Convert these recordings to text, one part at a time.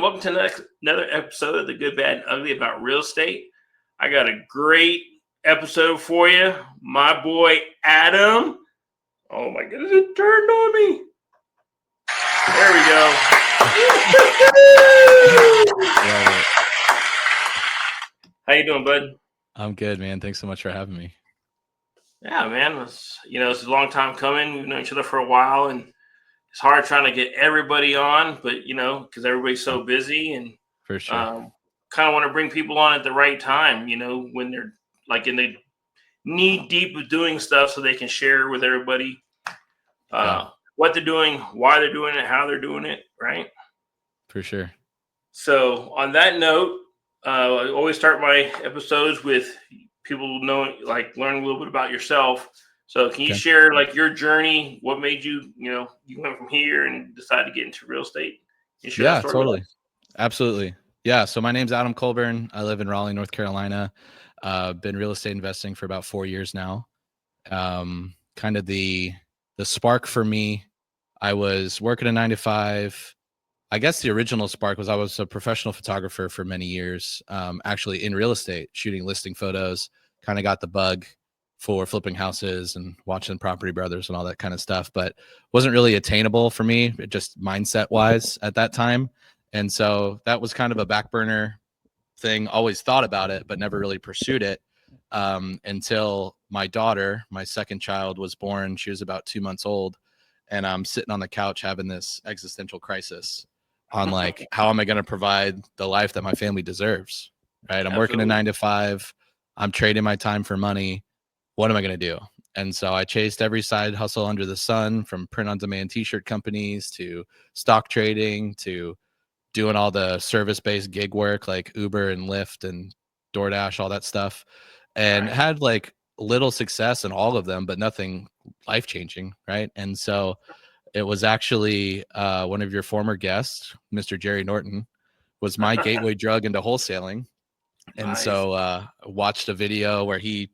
Welcome to another episode of The Good, Bad, and Ugly about real estate. I got a great episode for you. My boy, Adam. Oh my goodness, it turned on me. There we go. How you doing, bud? I'm good, man. Thanks so much for having me. Yeah, man. It's a long time coming. We've known each other for a while, and it's hard trying to get everybody on, but because everybody's so busy, and For sure. kind of want to bring people on at the right time, when they're like in the knee deep of doing stuff, so they can share with everybody what they're doing, why they're doing it, how they're doing it, right? For sure. So on that note, I always start my episodes with people knowing, like, learning a little bit about yourself. So can you share like your journey? What made you, you went from here and decided to get into real estate? Yeah, totally. Absolutely. Yeah. So my name's Adam Colburn. I live in Raleigh, North Carolina. Been real estate investing for about 4 years now. Kind of the spark for me, I was working a 9-to-5. I guess the original spark was I was a professional photographer for many years, actually in real estate, shooting listing photos. Kind of got the bug for flipping houses and watching Property Brothers and all that kind of stuff, but wasn't really attainable for me, just mindset wise at that time. And so that was kind of a back burner thing. Always thought about it, but never really pursued it until my daughter, my second child, was born. She was about 2 months old, and I'm sitting on the couch having this existential crisis on like, how am I going to provide the life that my family deserves? Right. I'm working a 9-to-5. I'm trading my time for money. What am I going to do? And so I chased every side hustle under the sun, from print on demand t-shirt companies to stock trading to doing all the service-based gig work like Uber and Lyft and DoorDash, all that stuff, and had like little success in all of them, but nothing life-changing. Right. And so it was actually one of your former guests, Mr. Jerry Norton, was my gateway drug into wholesaling. And so watched a video where he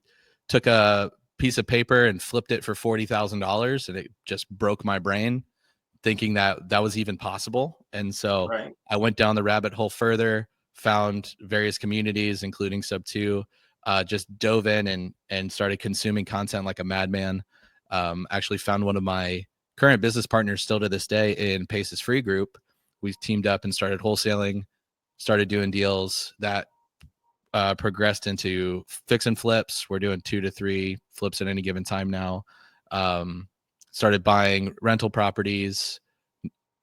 took a piece of paper and flipped it for $40,000, and it just broke my brain thinking that that was even possible. And so I went down the rabbit hole further, found various communities, including Sub 2, just dove in and started consuming content like a madman. Actually found one of my current business partners still to this day in Pace's Free Group. We teamed up and started wholesaling, started doing deals that progressed into fix and flips. We're doing 2 to 3 flips at any given time now. Started buying rental properties,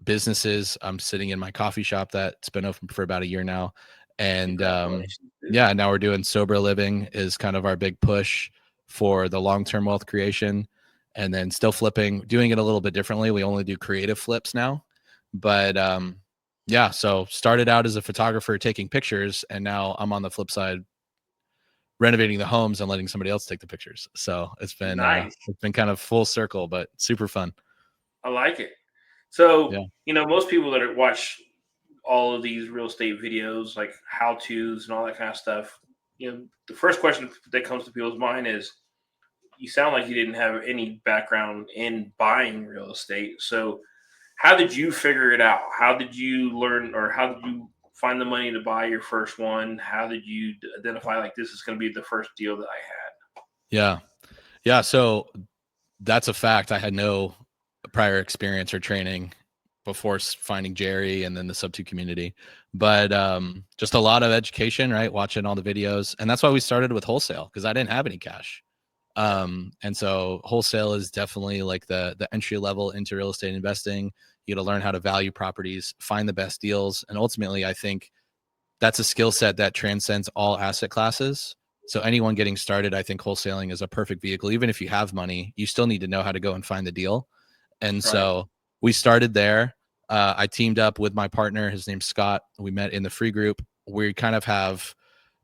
businesses. I'm sitting in my coffee shop that's been open for about a year now. And now we're doing sober living is kind of our big push for the long-term wealth creation. And then still flipping, doing it a little bit differently. We only do creative flips now. But so started out as a photographer taking pictures, and now I'm on the flip side renovating the homes and letting somebody else take the pictures. So it's been it's been kind of full circle, but super fun. I like it. So most people that watch all of these real estate videos, like how-tos and all that kind of stuff, the first question that comes to people's mind is, you sound like you didn't have any background in buying real estate. So how did you figure it out? How did you learn, or how did you find the money to buy your first one? How did you identify, like, this is going to be the first deal that I had? Yeah. So that's a fact. I had no prior experience or training before finding Jerry and then the Sub 2 community, but just a lot of education, right? Watching all the videos. And that's why we started with wholesale, because I didn't have any cash. And so wholesale is definitely like the entry level into real estate investing. You got to learn how to value properties, find the best deals. And ultimately, I think that's a skill set that transcends all asset classes. So anyone getting started, I think wholesaling is a perfect vehicle. Even if you have money, you still need to know how to go and find the deal. And so we started there. I teamed up with my partner. His name's Scott. We met in the Free Group. We kind of have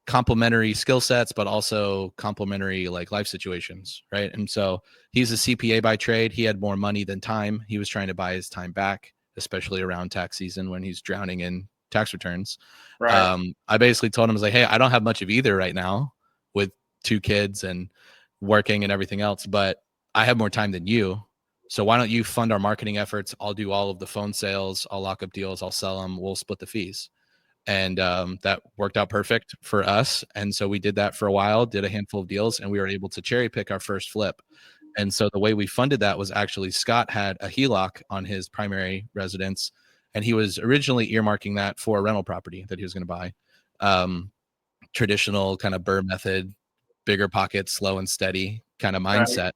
complementary skill sets, but also complementary like life situations, right? And so he's a CPA by trade. He had more money than time. He was trying to buy his time back, especially around tax season when he's drowning in tax returns. I basically told him, I was like, hey, I don't have much of either right now with 2 kids and working and everything else, but I have more time than you. So why don't you fund our marketing efforts? I'll do all of the phone sales. I'll lock up deals. I'll sell them. We'll split the fees. And that worked out perfect for us. And so we did that for a while, did a handful of deals, and we were able to cherry pick our first flip. And so the way we funded that was actually Scott had a HELOC on his primary residence, and he was originally earmarking that for a rental property that he was going to buy. Traditional kind of Burr method, bigger pockets, slow and steady kind of mindset. Right.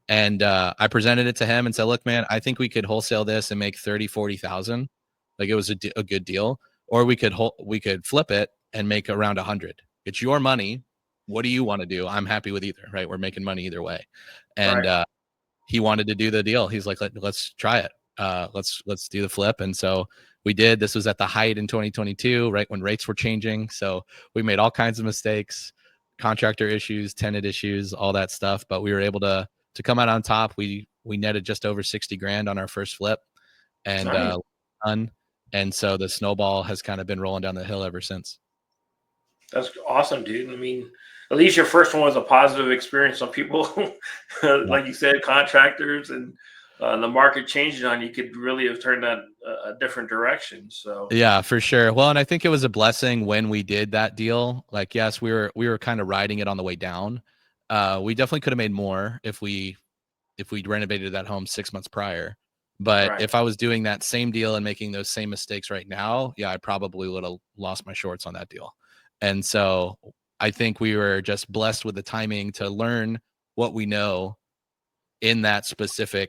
And I presented it to him and said, look, man, I think we could wholesale this and make 30, 40,000. Like it was a good deal. Or we could flip it and make around 100. It's your money. What do you want to do? I'm happy with either, right? We're making money either way. And he wanted to do the deal. He's like, let's try it. Let's do the flip. And so we did. This was at the height in 2022, right when rates were changing. So we made all kinds of mistakes, contractor issues, tenant issues, all that stuff. But we were able to come out on top. We netted just over 60 grand on our first flip, and nice. And so the snowball has kind of been rolling down the hill ever since. That's awesome, dude. I mean, at least your first one was a positive experience. Some people, like you said, contractors and the market changing on you could really have turned that a different direction. So yeah, for sure. Well, and I think it was a blessing when we did that deal. Like, yes, we were kind of riding it on the way down. We definitely could have made more if we renovated that home 6 months prior. But if I was doing that same deal and making those same mistakes right now, yeah, I probably would have lost my shorts on that deal. And so I think we were just blessed with the timing to learn what we know in that specific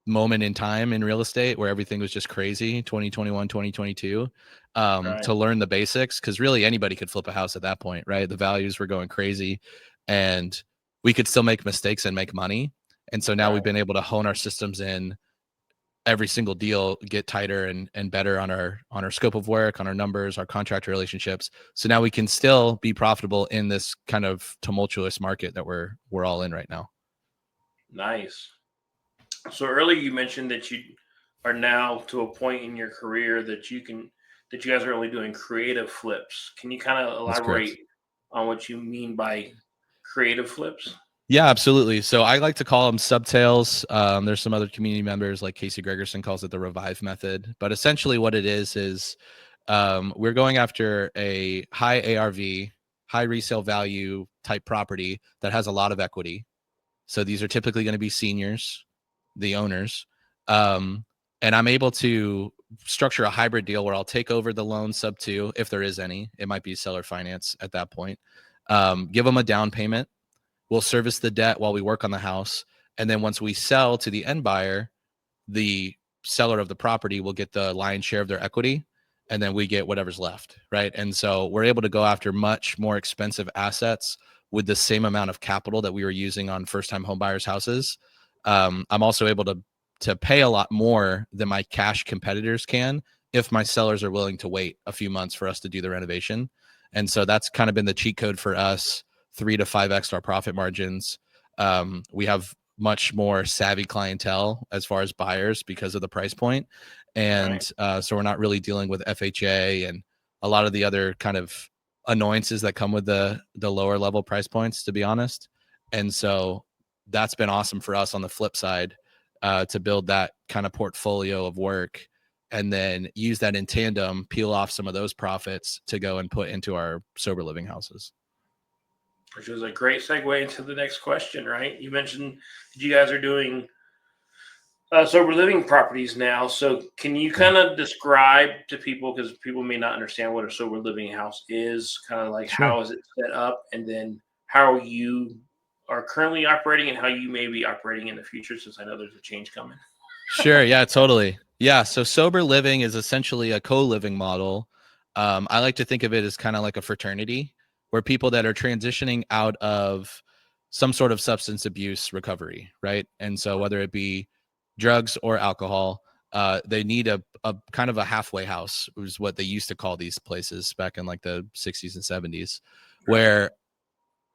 moment in time in real estate where everything was just crazy, 2021, 2022, to learn the basics. Because really anybody could flip a house at that point, right? The values were going crazy and we could still make mistakes and make money. And so now we've been able to hone our systems in every single deal, get tighter and better on our scope of work, on our numbers, our contractor relationships. So now we can still be profitable in this kind of tumultuous market that we're all in right now. Nice. So earlier you mentioned that you are now to a point in your career that you guys are only doing creative flips. Can you kind of elaborate on what you mean by creative flips? Yeah, absolutely. So I like to call them subtails. There's some other community members like Casey Gregerson calls it the revive method. But essentially what it is we're going after a high ARV, high resale value type property that has a lot of equity. So these are typically going to be seniors, the owners. And I'm able to structure a hybrid deal where I'll take over the loan sub 2, if there is any. It might be seller finance at that point. Give them a down payment. We'll service the debt while we work on the house. And then once we sell to the end buyer, the seller of the property will get the lion's share of their equity. And then we get whatever's left, right? And so we're able to go after much more expensive assets with the same amount of capital that we were using on first-time home buyers' houses. I'm also able to pay a lot more than my cash competitors can if my sellers are willing to wait a few months for us to do the renovation. And so that's kind of been the cheat code for us. 3 to 5x our profit margins. We have much more savvy clientele as far as buyers because of the price point. And so we're not really dealing with FHA and a lot of the other kind of annoyances that come with the lower level price points, to be honest. And so that's been awesome for us on the flip side, to build that kind of portfolio of work and then use that in tandem, peel off some of those profits to go and put into our sober living houses. Which was a great segue into the next question, right? You mentioned that you guys are doing sober living properties now. So can you kind of describe to people, because people may not understand what a sober living house is, kind of like how is it set up, and then how you are currently operating and how you may be operating in the future, since I know there's a change coming. Sure. Yeah, totally. Yeah. So sober living is essentially a co-living model. I like to think of it as kind of like a fraternity where people that are transitioning out of some sort of substance abuse recovery, right? And so whether it be drugs or alcohol, they need a kind of a halfway house, was what they used to call these places back in like the 60s and 70s, where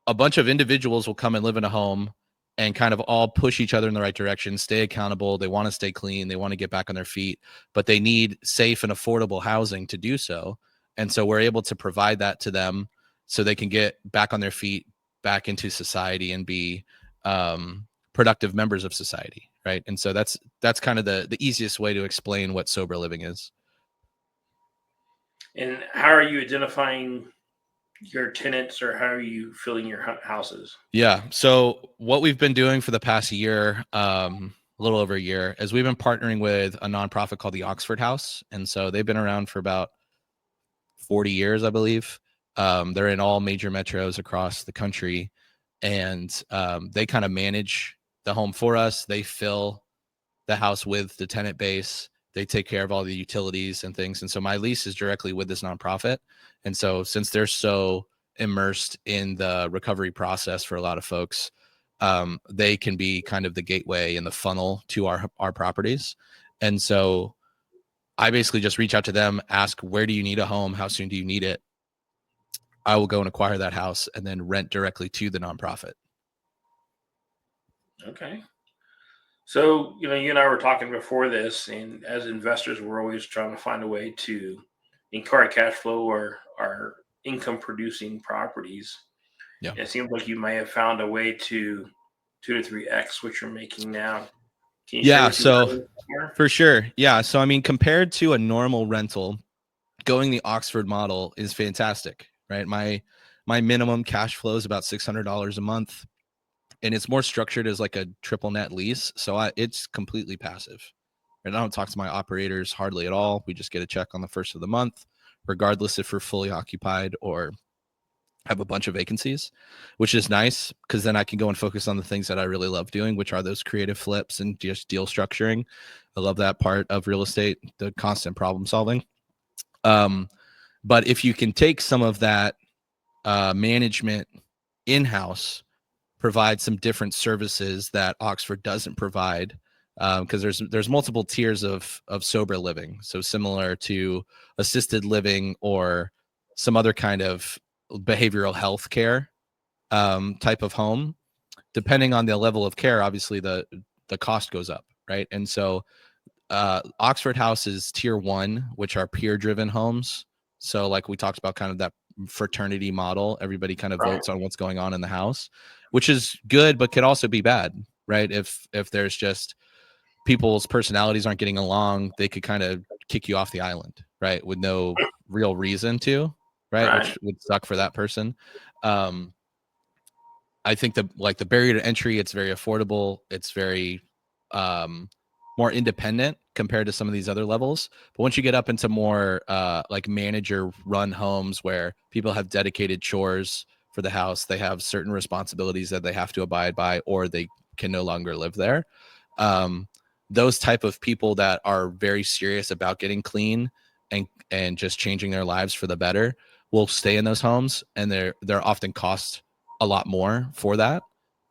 a bunch of individuals will come and live in a home and kind of all push each other in the right direction, stay accountable. They want to stay clean. They want to get back on their feet, but they need safe and affordable housing to do so. And so we're able to provide that to them so they can get back on their feet, back into society, and be productive members of society, right? And so that's kind of the easiest way to explain what sober living is. And how are you identifying your tenants, or how are you filling your houses? Yeah. So what we've been doing for the past year, a little over a year, is we've been partnering with a nonprofit called the Oxford House. And so they've been around for about 40 years, I believe. They're in all major metros across the country, and they kind of manage the home for us. They fill the house with the tenant base. They take care of all the utilities and things. And so my lease is directly with this nonprofit. And so since they're so immersed in the recovery process for a lot of folks, they can be kind of the gateway and the funnel to our properties. And so I basically just reach out to them, ask, where do you need a home? How soon do you need it? I will go and acquire that house and then rent directly to the nonprofit. Okay. So, you and I were talking before this, and as investors, we're always trying to find a way to incur cash flow or our income producing properties. Yeah. And it seems like you may have found a way to 2 to 3x what you're making now. Can you share so for sure. Yeah. So, I mean, compared to a normal rental, going the Oxford model is fantastic, right? My minimum cash flow is about $600 a month, and it's more structured as like a triple net lease. So it's completely passive. And I don't talk to my operators hardly at all. We just get a check on the first of the month, regardless if we're fully occupied or have a bunch of vacancies, which is nice because then I can go and focus on the things that I really love doing, which are those creative flips and just deal structuring. I love that part of real estate, the constant problem solving. But if you can take some of that management in-house, provide some different services that Oxford doesn't provide, because there's multiple tiers of sober living, so similar to assisted living or some other kind of behavioral health care type of home. Depending on the level of care, obviously the cost goes up, right? And so Oxford House is tier 1, which are peer driven homes. So like we talked about, kind of that fraternity model, everybody kind of votes on what's going on in the house, which is good but can also be bad, right? If there's just people's personalities aren't getting along, they could kind of kick you off the island, right, with no real reason to, right? Which would suck for that person. I think the barrier to entry, it's very affordable, it's very more independent compared to some of these other levels. But once you get up into more like manager run homes where people have dedicated chores for the house, they have certain responsibilities that they have to abide by, or they can no longer live there. Those type of people that are very serious about getting clean and just changing their lives for the better will stay in those homes, and they're often cost a lot more for that.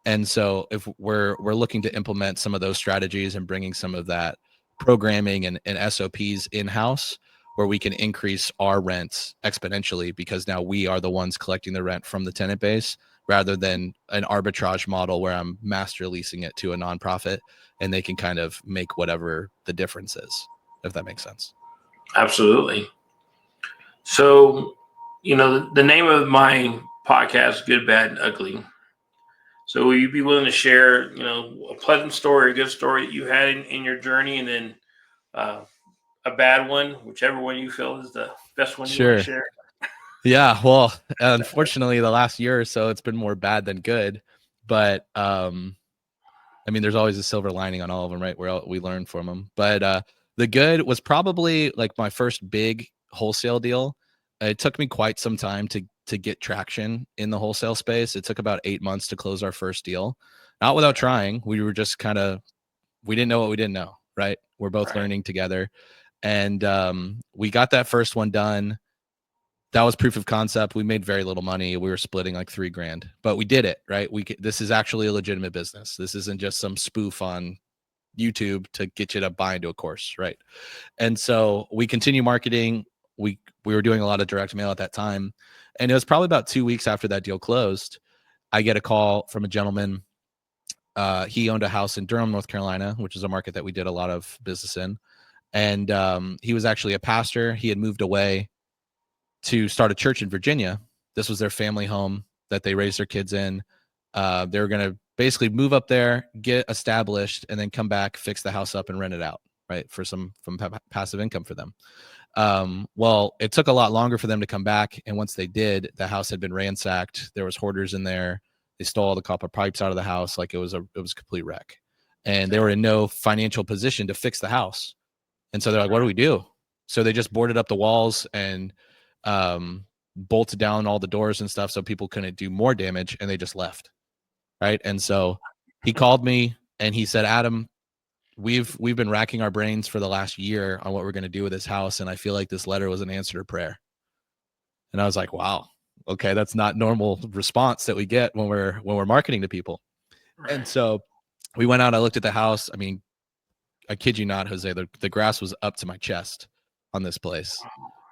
And so if we're looking to implement some of those strategies and bringing some of that programming and SOPs in-house, where we can increase our rents exponentially, because now we are the ones collecting the rent from the tenant base, rather than an arbitrage model where I'm master leasing it to a nonprofit and they can kind of make whatever the difference is, if that makes sense. Absolutely. So, the name of my podcast, Good, Bad, and Ugly. So will you be willing to share, a pleasant story, a good story that you had in your journey, and then a bad one, whichever one you feel is the best one you want to share? Yeah, well, unfortunately, the last year or so, it's been more bad than good. But I mean, there's always a silver lining on all of them, right? Where we learn from them. But the good was probably like my first big wholesale deal. It took me quite some time to get traction in the wholesale space. It took about 8 months to close our first deal. Not without trying. We were just we didn't know what we didn't know, right? We're both learning together. And we got that first one done. That was proof of concept. We made very little money. We were splitting like $3,000, but we did it, right? This is actually a legitimate business. This isn't just some spoof on YouTube to get you to buy into a course, right? And so we continue marketing. We were doing a lot of direct mail at that time, and it was probably about 2 weeks after that deal closed, I get a call from a gentleman. He owned a house in Durham, North Carolina, which is a market that we did a lot of business in, and he was actually a pastor. He had moved away to start a church in Virginia. This was their family home that they raised their kids in. They were going to basically move up there, get established, and then come back, fix the house up, and rent it out, right, for some passive income for them. Well, it took a lot longer for them to come back, and once they did, the house had been ransacked. There was hoarders in there. They stole all the copper pipes out of the house. Like it was a complete wreck, and they were in no financial position to fix the house. And so they're like, "What do we do?" So they just boarded up the walls and bolted down all the doors and stuff so people couldn't do more damage, and they just left. Right. And so he called me and he said, Adam, we've been racking our brains for the last year on what we're going to do with this house, and I feel like this letter was an answer to prayer. And I was like, wow, okay, that's not normal response that we get when we're marketing to people. Right. And so we went out, I looked at the house. I mean, I kid you not, Jose, the grass was up to my chest on this place.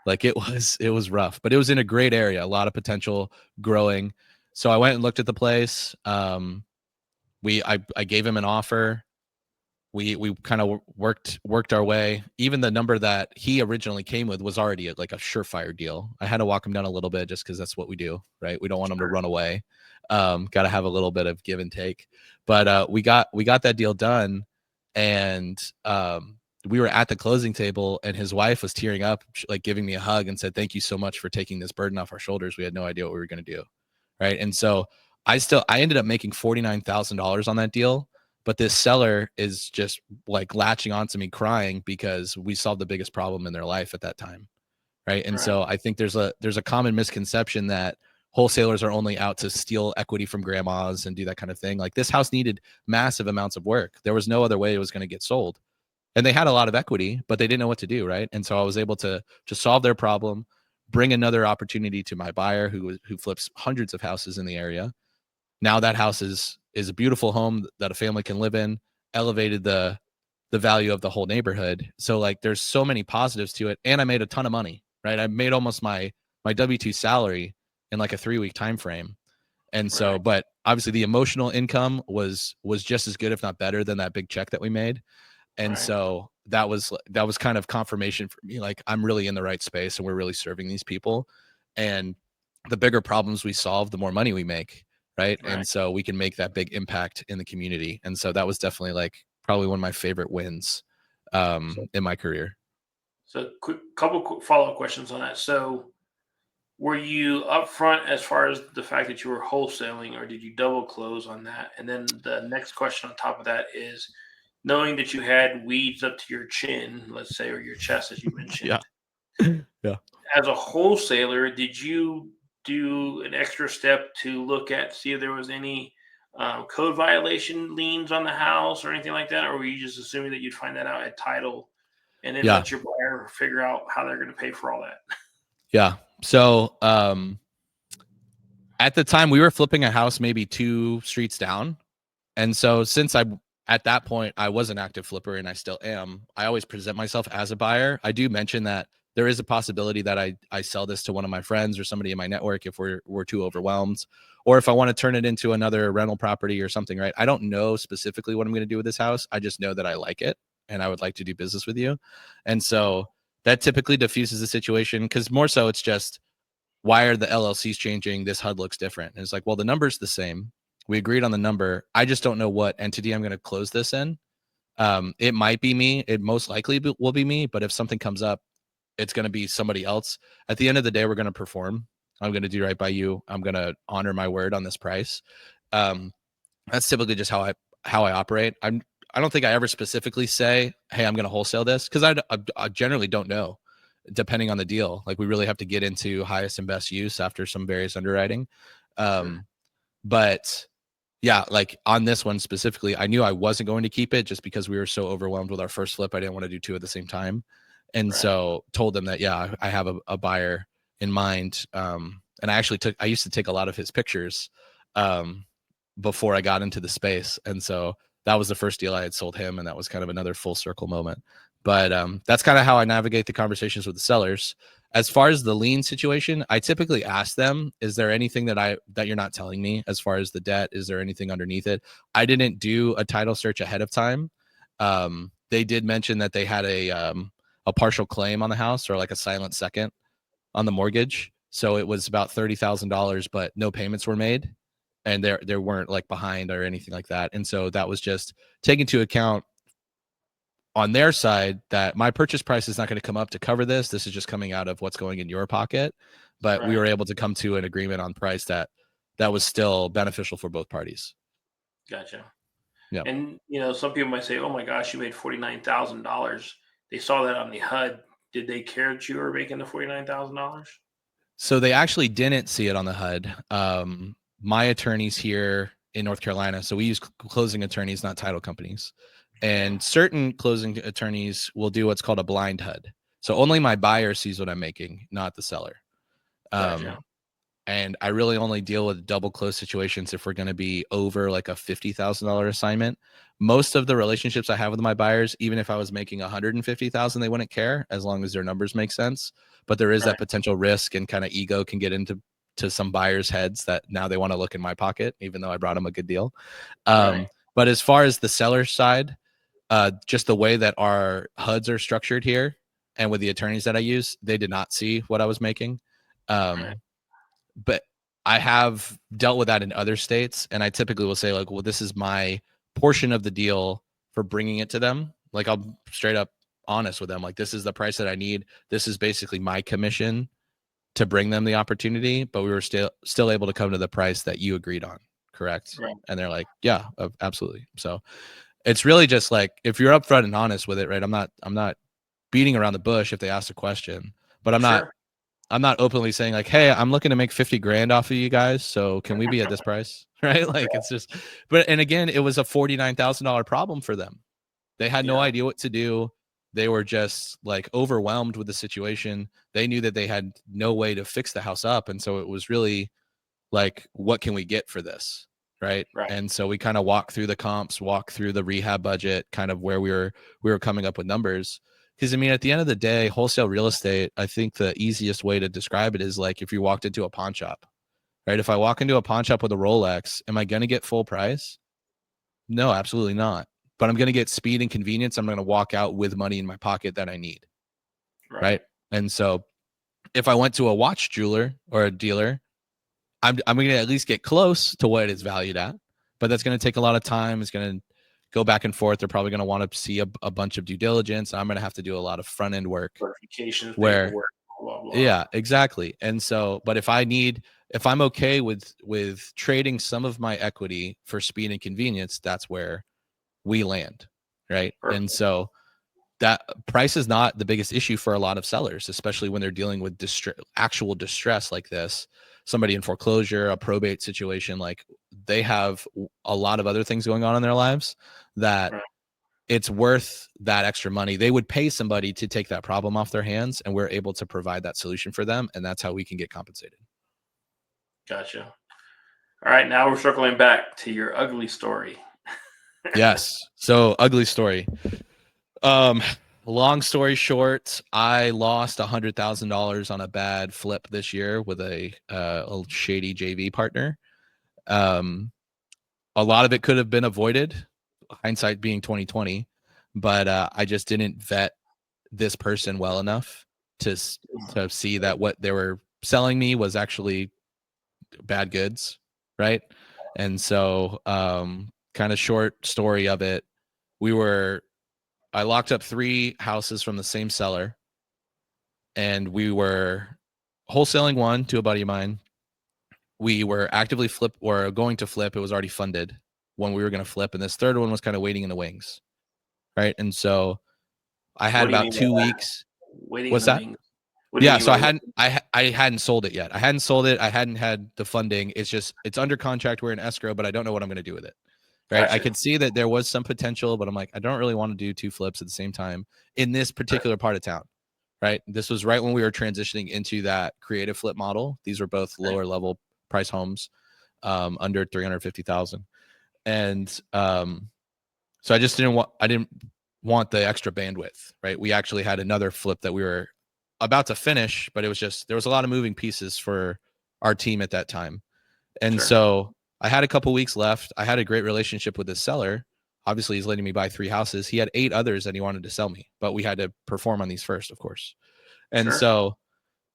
Like it was rough, but it was in a great area, a lot of potential growing. So I went and looked at the place. I gave him an offer. We kind of worked our way. Even the number that he originally came with was already like a surefire deal. I had to walk him down a little bit just because that's what we do, right? We don't want him to run away. Got to have a little bit of give and take. But we got that deal done, and we were at the closing table, and his wife was tearing up, like giving me a hug, and said, "Thank you so much for taking this burden off our shoulders. We had no idea what we were going to do." Right. And so I ended up making $49,000 on that deal. But this seller is just like latching onto me crying because we solved the biggest problem in their life at that time. Right. And so I think there's a common misconception that wholesalers are only out to steal equity from grandmas and do that kind of thing. Like this house needed massive amounts of work. There was no other way it was going to get sold. And they had a lot of equity, but they didn't know what to do. Right. And so I was able to solve their problem, bring another opportunity to my buyer who flips hundreds of houses in the area. Now that house is a beautiful home that a family can live in, elevated the value of the whole neighborhood. So like there's so many positives to it. And I made a ton of money, right? I made almost my W-2 salary in like a 3-week time frame. And so, but obviously the emotional income was just as good, if not better, than that big check that we made. And so that was kind of confirmation for me, like I'm really in the right space and we're really serving these people. And the bigger problems we solve, the more money we make. Right. And so we can make that big impact in the community. And so that was definitely like probably one of my favorite wins in my career. So couple follow-up questions on that. So were you upfront as far as the fact that you were wholesaling, or did you double close on that? And then the next question on top of that is, knowing that you had weeds up to your chin, let's say, or your chest, as you mentioned. Yeah. As a wholesaler, did you do an extra step to look at, see if there was any code violation liens on the house or anything like that? Or were you just assuming that you'd find that out at title and then let your buyer figure out how they're going to pay for all that? Yeah. So at the time we were flipping a house maybe 2 streets down. And so since at that point, I was an active flipper and I still am, I always present myself as a buyer. I do mention that there is a possibility that I sell this to one of my friends or somebody in my network if we're too overwhelmed, or if I want to turn it into another rental property or something, right? I don't know specifically what I'm going to do with this house. I just know that I like it and I would like to do business with you. And so that typically diffuses the situation, because more so it's just, why are the LLCs changing? This HUD looks different. And it's like, well, the number's the same. We agreed on the number. I just don't know what entity I'm going to close this in. It might be me. It most likely will be me. But if something comes up, it's going to be somebody else. At the end of the day, we're going to perform. I'm going to do right by you. I'm going to honor my word on this price. That's typically just how I operate. I don't think I ever specifically say, hey, I'm going to wholesale this, because I generally don't know, depending on the deal. Like we really have to get into highest and best use after some various underwriting. But yeah, like on this one specifically, I knew I wasn't going to keep it just because we were so overwhelmed with our first flip. I didn't want to do 2 at the same time. And so told them that, yeah, I have a buyer in mind. And I used to take a lot of his pictures before I got into the space. And so that was the first deal I had sold him. And that was kind of another full circle moment. But that's kind of how I navigate the conversations with the sellers. As far as the lien situation, I typically ask them, is there anything that you're not telling me as far as the debt? Is there anything underneath it? I didn't do a title search ahead of time. They did mention that they had a partial claim on the house, or like a silent second on the mortgage. So it was about $30,000, but no payments were made. and there weren't like behind or anything like that. And so that was just taking into account on their side that my purchase price is not going to come up to cover this. This is just coming out of what's going in your pocket. But we were able to come to an agreement on price that was still beneficial for both parties. Gotcha. Yeah. And some people might say, "Oh my gosh, you made $49,000." They saw that on the HUD. Did they care that you were making the $49,000? So they actually didn't see it on the HUD. My attorneys here in North Carolina, so we use closing attorneys, not title companies. And certain closing attorneys will do what's called a blind HUD. So only my buyer sees what I'm making, not the seller. Gotcha. And I really only deal with double close situations if we're going to be over like a $50,000 assignment. Most of the relationships I have with my buyers, even if I was making $150,000, they wouldn't care as long as their numbers make sense. But there is that potential risk, and kind of ego can get into some buyers' heads that now they want to look in my pocket, even though I brought them a good deal. But as far as the seller side, just the way that our HUDs are structured here and with the attorneys that I use, they did not see what I was making. But I have dealt with that in other states, and I typically will say like, well, this is my portion of the deal for bringing it to them. Like, I'll straight up honest with them. Like, this is the price that I need. This is basically my commission to bring them the opportunity, but we were still able to come to the price that you agreed on. Correct. Right. And they're like, yeah, absolutely. So it's really just like, if you're upfront and honest with it, right? I'm not beating around the bush if they ask a question, but I'm not openly saying like, hey, I'm looking to make 50 grand off of you guys. So can we be at this price? Right. Like, it's just, and again, it was a $49,000 problem for them. They had no idea what to do. They were just like overwhelmed with the situation. They knew that they had no way to fix the house up. And so it was really like, what can we get for this? Right. And so we kind of walk through the comps, walk through the rehab budget, kind of where we were coming up with numbers. Because I mean, at the end of the day, wholesale real estate, I think the easiest way to describe it is like if you walked into a pawn shop, right? If I walk into a pawn shop with a Rolex, am I going to get full price? No, absolutely not. But I'm going to get speed and convenience. I'm going to walk out with money in my pocket that I need. Right. And so if I went to a watch jeweler or a dealer, I'm going to at least get close to what it is valued at, but that's going to take a lot of time. It's going to go back and forth. They're probably going to want to see a bunch of due diligence. I'm going to have to do a lot of front end work. Verifications, where, paperwork, blah, blah. Yeah, exactly. And so, but if I'm okay with trading some of my equity for speed and convenience, that's where we land. Right. Perfect. And so that price is not the biggest issue for a lot of sellers, especially when they're dealing with actual distress like this. Somebody in foreclosure, a probate situation, like they have a lot of other things going on in their lives that it's worth that extra money. They would pay somebody to take that problem off their hands, and we're able to provide that solution for them. And that's how we can get compensated. Gotcha. All right. Now we're circling back to your ugly story. Yes. So ugly story. Long story short, I lost $100,000 on a bad flip this year with a shady JV partner. A lot of it could have been avoided, hindsight being 2020, but I just didn't vet this person well enough to see that what they were selling me was actually bad goods, right? And so, kind of short story of it, I locked up 3 houses from the same seller, and we were wholesaling one to a buddy of mine. We were actively going to flip. It was already funded when we were going to flip. And this third one was kind of waiting in the wings. Right. And so I had about 2 weeks. What's that? Yeah. So I hadn't sold it yet. I hadn't sold it. I hadn't had the funding. It's under contract. We're in escrow, but I don't know what I'm going to do with it. Right. Gotcha. I could see that there was some potential, but I'm like, I don't really want to do 2 flips at the same time in this particular part of town. Right. This was right when we were transitioning into that creative flip model. These were both lower level price homes, under 350,000. And so I just didn't want the extra bandwidth. Right. We actually had another flip that we were about to finish, but it was just, there was a lot of moving pieces for our team at that time. And so I had a couple weeks left. I had a great relationship with the seller. Obviously, he's letting me buy 3 houses. He had 8 others that he wanted to sell me, but we had to perform on these first, of course. And so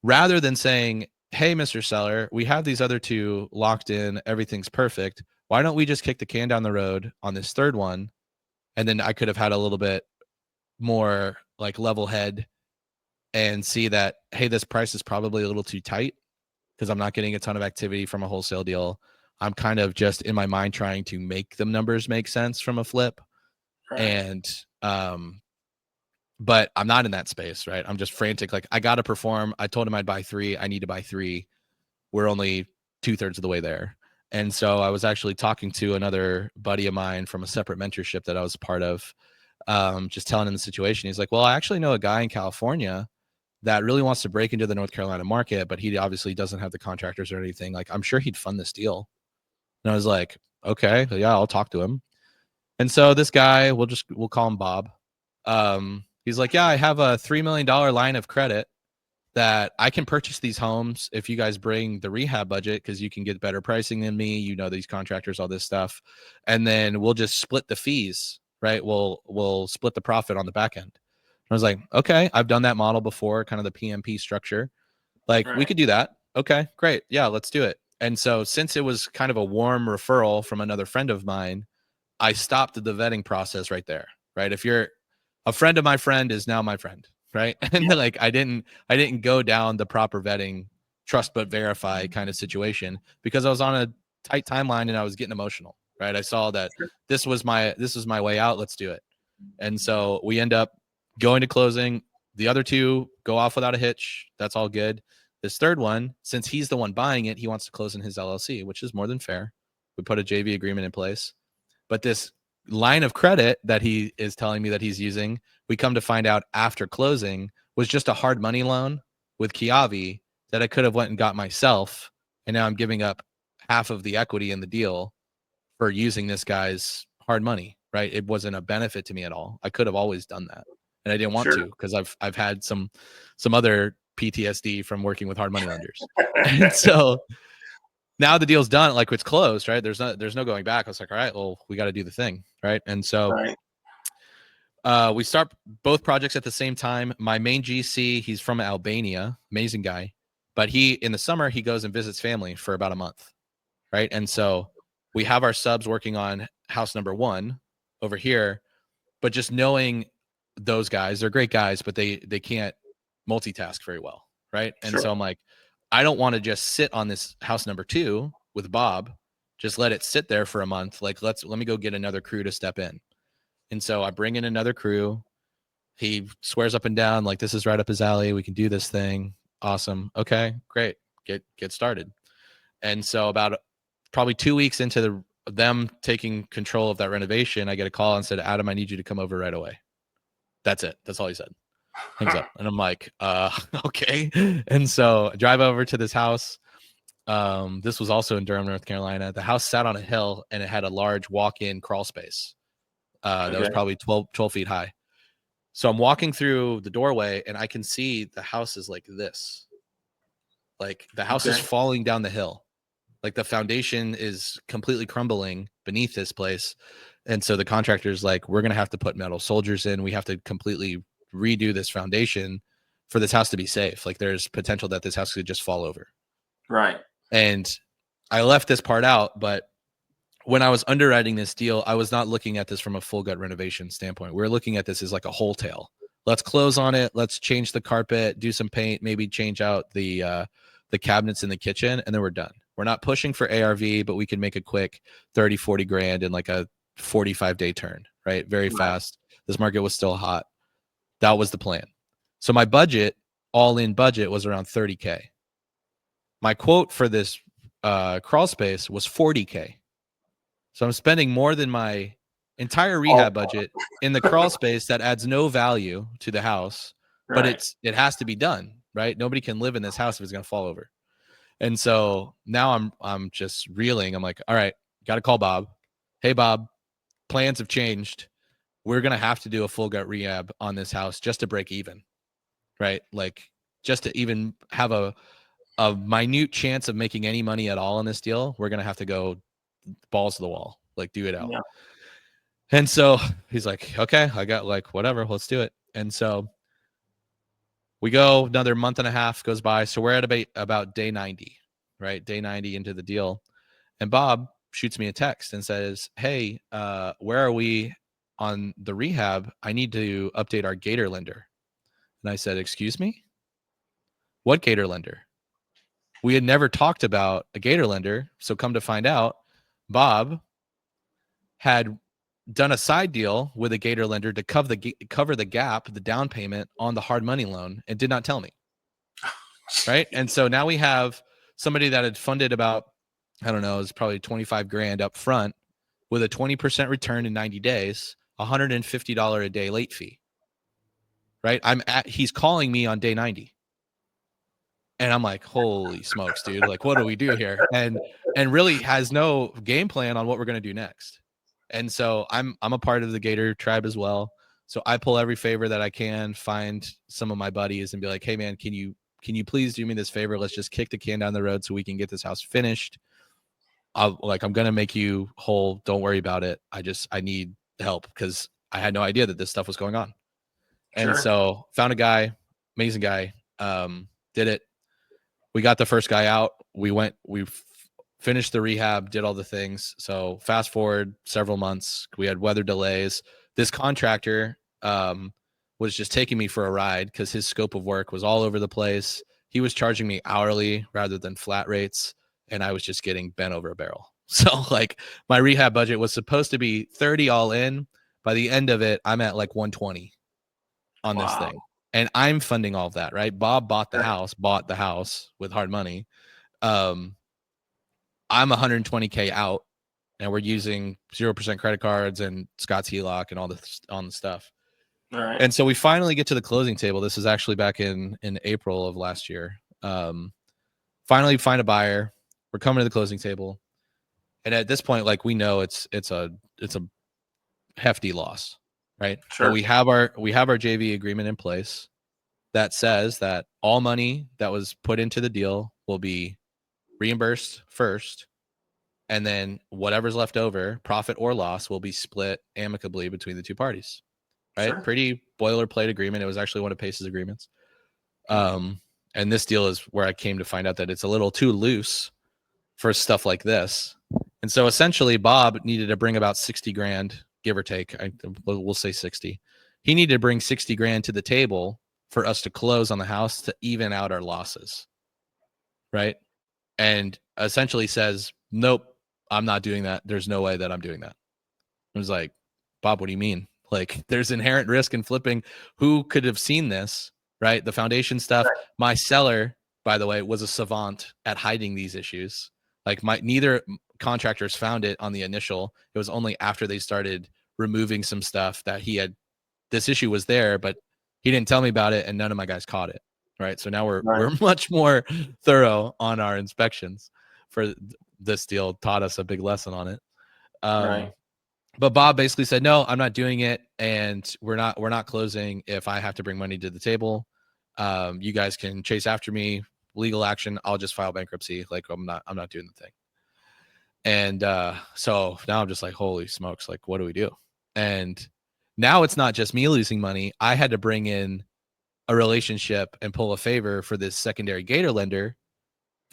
rather than saying, hey, Mr. Seller, we have these other two locked in. Everything's perfect. Why don't we just kick the can down the road on this third one? And then I could have had a little bit more like level head and see that, hey, this price is probably a little too tight because I'm not getting a ton of activity from a wholesale deal. I'm kind of just in my mind trying to make them numbers make sense from a flip. Right. And but I'm not in that space, right? I'm just frantic. Like, I got to perform. I told him I'd buy 3. I need to buy 3. We're only 2/3 of the way there. And so I was actually talking to another buddy of mine from a separate mentorship that I was part of, just telling him the situation. He's like, well, I actually know a guy in California that really wants to break into the North Carolina market, but he obviously doesn't have the contractors or anything. Like, I'm sure he'd fund this deal. And I was like, okay, yeah, I'll talk to him. And so this guy, we'll call him Bob. He's like, yeah, I have a $3 million line of credit that I can purchase these homes if you guys bring the rehab budget, because you can get better pricing than me. You know, these contractors, all this stuff. And then we'll just split the fees, right? We'll split the profit on the back end. I was like, okay, I've done that model before, kind of the PMP structure. Like, we could do that. Okay, great. Yeah, let's do it. And so since it was kind of a warm referral from another friend of mine, I stopped the vetting process right there, right? If you're a friend of my friend is now my friend, right? And like, I didn't go down the proper vetting, trust but verify kind of situation because I was on a tight timeline and I was getting emotional, right? I saw that this was my way out. Let's do it. And so we end up going to closing. The other two go off without a hitch. That's all good. This third one, since he's the one buying it, he wants to close in his LLC, which is more than fair. We put a JV agreement in place. But this line of credit that he is telling me that he's using, we come to find out after closing, was just a hard money loan with Kiavi that I could have went and got myself. And now I'm giving up half of the equity in the deal for using this guy's hard money, right? It wasn't a benefit to me at all. I could have always done that. And I didn't want to because I've had some other PTSD from working with hard money lenders. And so now the deal's done, like, it's closed, right? There's no going back. I was like, all right, well, we got to do the thing, right? And so we start both projects at the same time. My main GC, he's from Albania, amazing guy, but in the summer, he goes and visits family for about a month, right? And so we have our subs working on house number 1 over here, but just knowing those guys, they're great guys, but they can't multitask very well, right? And so I'm like, I don't want to just sit on this house number 2 with Bob, just let it sit there for a month. Like, let me go get another crew to step in. And so I bring in another crew. He swears up and down, like, this is right up his alley. We can do this thing. Awesome. Okay, great. Get started. And so about probably 2 weeks into them taking control of that renovation, I get a call and said, Adam, I need you to come over right away. That's it. That's all he said. Hangs up. And I'm like, okay. And so I drive over to this house. This was also in Durham, North Carolina. The house sat on a hill and it had a large walk-in crawl space that was probably 12 feet high. So I'm walking through the doorway and I can see the house is like this. Like, the house is falling down the hill. Like, the foundation is completely crumbling beneath this place. And so the contractor's like, we're going to have to put metal soldiers in. We have to completely redo this foundation for this house to be safe. Like, there's potential that this house could just fall over. Right. And I left this part out, but when I was underwriting this deal, I was not looking at this from a full gut renovation standpoint. We're looking at this as like a wholesale. Let's close on it. Let's change the carpet, do some paint, maybe change out the cabinets in the kitchen, and then we're done. We're not pushing for ARV, but we can make a quick 30, 40 grand in like a 45-day turn, right? Very fast. This market was still hot. That was the plan. So my budget, all in budget, was around 30K. My quote for this crawl space was 40K. So I'm spending more than my entire rehab budget in the crawl space that adds no value to the house, but it has to be done, right? Nobody can live in this house if it's going to fall over. And so now I'm just reeling. I'm like, all right, got to call Bob. Hey, Bob, plans have changed. We're going to have to do a full gut rehab on this house just to break even, right? Like, just to even have a minute chance of making any money at all in this deal, we're going to have to go balls to the wall, like, do it out. Yeah. And so he's like, okay, I got, like, whatever, let's do it. And so We go another month and a half goes by. So we're at about day 90, right? Day 90 into the deal. And Bob shoots me a text and says, hey, where are we on the rehab? I need to update our gator lender. And I said, excuse me? What gator lender? We had never talked about a gator lender. So come to find out, Bob had done a side deal with a gator lender to cover the gap, the down payment on the hard money loan, and did not tell me. Right. And so now we have somebody that had funded about, I don't know, it was probably 25 grand up front with a 20% return in 90 days, $150 a day late fee. Right. He's calling me on day 90. And I'm like, holy smokes, dude. Like, what do we do here? And really has no game plan on what we're going to do next. And so I'm a part of the Gator tribe as well. So I pull every favor that I can, find some of my buddies and be like, hey man, can you please do me this favor? Let's just kick the can down the road so we can get this house finished. I'm going to make you whole. Don't worry about it. I need help because I had no idea that this stuff was going on. And so found a guy, amazing guy, did it. We got the first guy out. We finished the rehab, did all the things. So fast forward several months, we had weather delays. This contractor was just taking me for a ride because his scope of work was all over the place. He was charging me hourly rather than flat rates, and I was just getting bent over a barrel. So like my rehab budget was supposed to be 30 all in. By the end of it, I'm at like 120 on this thing. And I'm funding all of that, right? Bob bought the house with hard money. I'm 120K out, and we're using 0% credit cards and Scott's HELOC and all the stuff. All right. And so we finally get to the closing table. This is actually back in April of last year. Finally find a buyer. We're coming to the closing table. And at this point, like we know it's a hefty loss, right? Sure. But we have our JV agreement in place that says that all money that was put into the deal will be reimbursed first, and then whatever's left over, profit or loss, will be split amicably between the two parties. Right? Sure. Pretty boilerplate agreement. It was actually one of Pace's agreements. And this deal is where I came to find out that it's a little too loose for stuff like this. And so essentially Bob needed to bring about 60 grand, give or take. We'll say 60. He needed to bring 60 grand to the table for us to close on the house to even out our losses. Right. And essentially says, nope, I'm not doing that. There's no way that I'm doing that. I was like, Bob, what do you mean? Like, there's inherent risk in flipping. Who could have seen this? Right. The foundation stuff. Right. My seller, by the way, was a savant at hiding these issues. Like neither contractors found it on the initial. It was only after they started removing some stuff that this issue was there, but he didn't tell me about it, and none of my guys caught it. Right. So now we're much more thorough on our inspections for this deal. Taught us a big lesson on it. Right. But Bob basically said, no, I'm not doing it. And we're not closing if I have to bring money to the table. You guys can chase after me, legal action. I'll just file bankruptcy. Like I'm not doing the thing. And so now I'm just like, holy smokes, like, what do we do? And now it's not just me losing money. I had to bring in a relationship and pull a favor for this secondary Gator lender.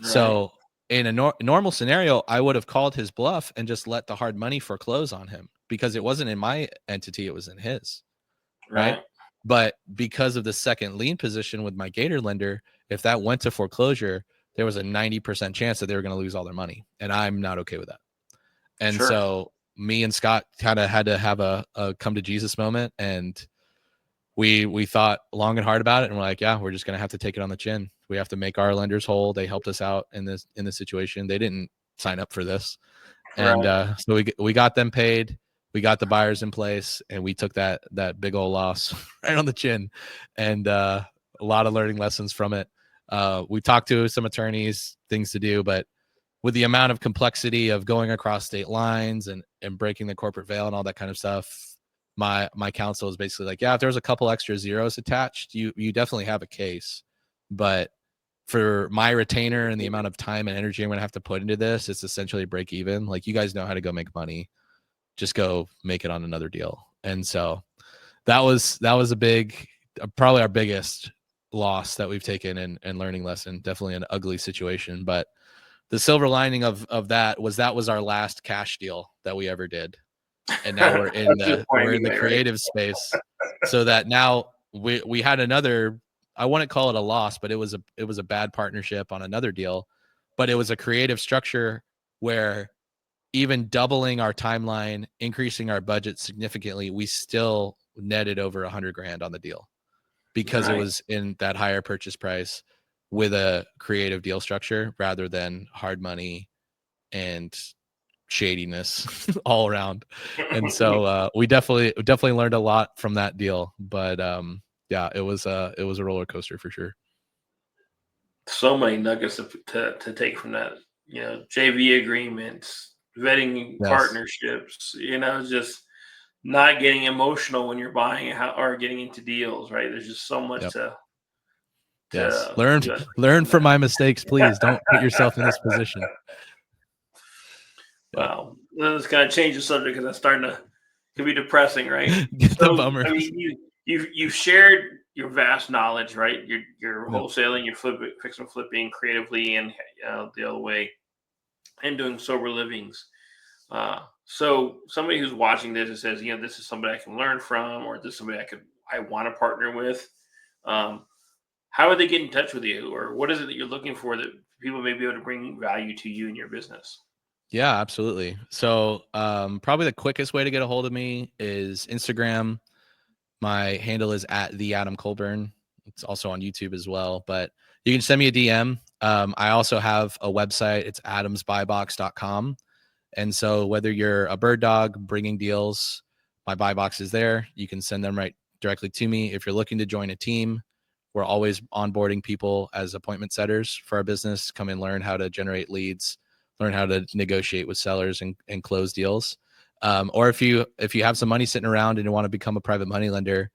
Right. So in a normal scenario, I would have called his bluff and just let the hard money foreclose on him because it wasn't in my entity. It was in his. Right. But because of the second lien position with my Gator lender, if that went to foreclosure, there was a 90% chance that they were going to lose all their money. And I'm not okay with that. And so me and Scott kind of had to have a come to Jesus moment. And we thought long and hard about it. And we're like, yeah, we're just going to have to take it on the chin. We have to make our lenders whole. They helped us out in this situation. They didn't sign up for this. And so we got them paid. We got the buyers in place, and we took that big old loss right on the chin. And a lot of learning lessons from it. We talked to some attorneys, things to do, but with the amount of complexity of going across state lines and breaking the corporate veil and all that kind of stuff, my counsel is basically like, yeah, if there's a couple extra zeros attached, you definitely have a case. But for my retainer and the amount of time and energy I'm going to have to put into this, it's essentially break even. Like, you guys know how to go make money. Just go make it on another deal. And so that was a big, probably our biggest loss that we've taken and learning lesson. Definitely an ugly situation, but the silver lining of that was our last cash deal that we ever did. And now we're in the creative space, so that now we had another, I wouldn't call it a loss, but it was a bad partnership on another deal, but it was a creative structure where even doubling our timeline, increasing our budget significantly, we still netted over $100,000 on the deal because it was in that higher purchase price with a creative deal structure rather than hard money and shadiness all around. And so we definitely learned a lot from that deal, but yeah, it was a roller coaster for sure. So many nuggets to take from that, JV agreements, vetting partnerships, just not getting emotional when you're buying or getting into deals, right? There's just so much to learn from my mistakes, please. Don't put yourself in this position. Wow, let's kind of change the subject because that's starting to be depressing, right? So, bummer. I mean, you've shared your vast knowledge, right? You're wholesaling, you're fixing flipping creatively, and the other way, and doing sober livings. So somebody who's watching this and says, this is somebody I can learn from, or this is somebody I want to partner with. How would they get in touch with you, or what is it that you're looking for that people may be able to bring value to you and your business? Yeah, absolutely. So probably the quickest way to get a hold of me is Instagram. My handle is at the Adam Colburn. It's also on YouTube as well, but you can send me a DM. I also have a website. It's adamsbuybox.com. And so whether you're a bird dog bringing deals, my buy box is there. You can send them right directly to me. If you're looking to join a team, we're always onboarding people as appointment setters for our business. Come and learn how to generate leads, learn how to negotiate with sellers and close deals. Or if you have some money sitting around and you want to become a private money lender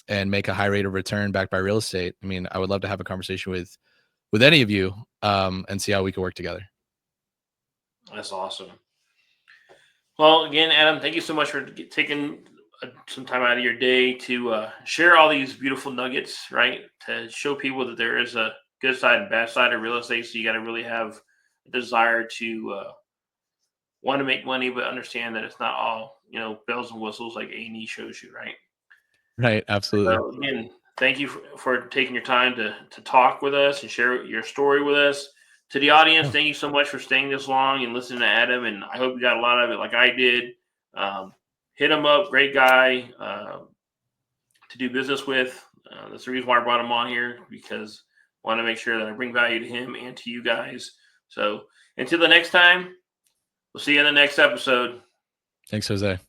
and make a high rate of return backed by real estate, I mean, I would love to have a conversation with any of you and see how we can work together. That's awesome. Well, again, Adam, thank you so much for taking some time out of your day to share all these beautiful nuggets, right? To show people that there is a good side and bad side of real estate. So you got to really have a desire to want to make money, but understand that it's not all, bells and whistles like A&E shows you, right? Right. Absolutely. So again, thank you for taking your time to talk with us and share your story with us. To the audience, thank you so much for staying this long and listening to Adam. And I hope you got a lot of it like I did. Hit him up. Great guy to do business with. That's the reason why I brought him on here, because I want to make sure that I bring value to him and to you guys. So until the next time, we'll see you in the next episode. Thanks, Jose.